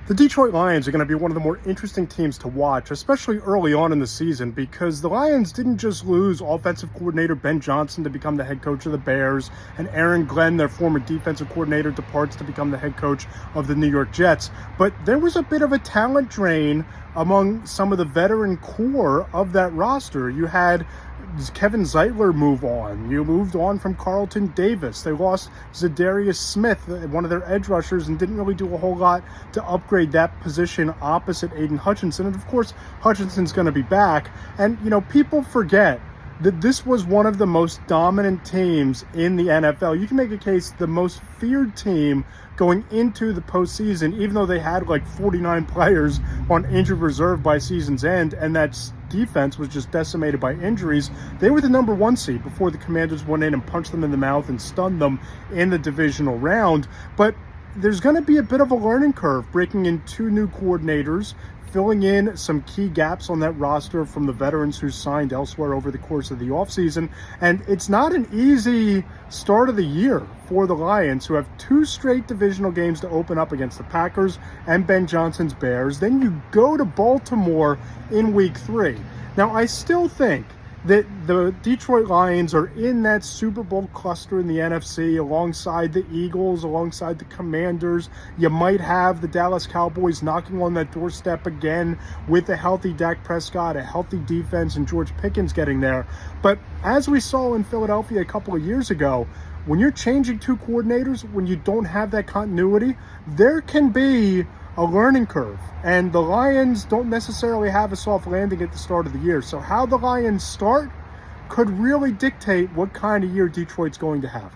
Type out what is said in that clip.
The Detroit Lions are going to be one of the more interesting teams to watch, especially early on in the season, because the Lions didn't just lose offensive coordinator Ben Johnson to become the head coach of the Bears, and Aaron Glenn, their former defensive coordinator, departs to become the head coach of the New York Jets. But there was a bit of a talent drain among some of the veteran core of that roster. You had Kevin Zeitler move on. You moved on from Carlton Davis. They lost Zadarius Smith, one of their edge rushers, and didn't really do a whole lot to upgrade that position opposite Aiden Hutchinson. And of course, Hutchinson's going to be back. And, people forget that this was one of the most dominant teams in the NFL. You can make a case the most feared team going into the postseason, even though they had like 49 players on injured reserve by season's end, and that defense was just decimated by injuries. They were the number one seed before the Commanders went in and punched them in the mouth and stunned them in the divisional round. But there's going to be a bit of a learning curve breaking in two new coordinators, filling in some key gaps on that roster from the veterans who signed elsewhere over the course of the offseason. And it's not an easy start of the year for the Lions, who have two straight divisional games to open up against the Packers and Ben Johnson's Bears. Then you go to Baltimore in week 3. Now, I still think that the Detroit Lions are in that Super Bowl cluster in the NFC alongside the Eagles, alongside the Commanders. You might have the Dallas Cowboys knocking on that doorstep again with a healthy Dak Prescott, a healthy defense, and George Pickens getting there. But as we saw in Philadelphia a couple of years ago, when you're changing two coordinators, when you don't have that continuity, there can be a learning curve. And the Lions don't necessarily have a soft landing at the start of the year. So how the Lions start could really dictate what kind of year Detroit's going to have.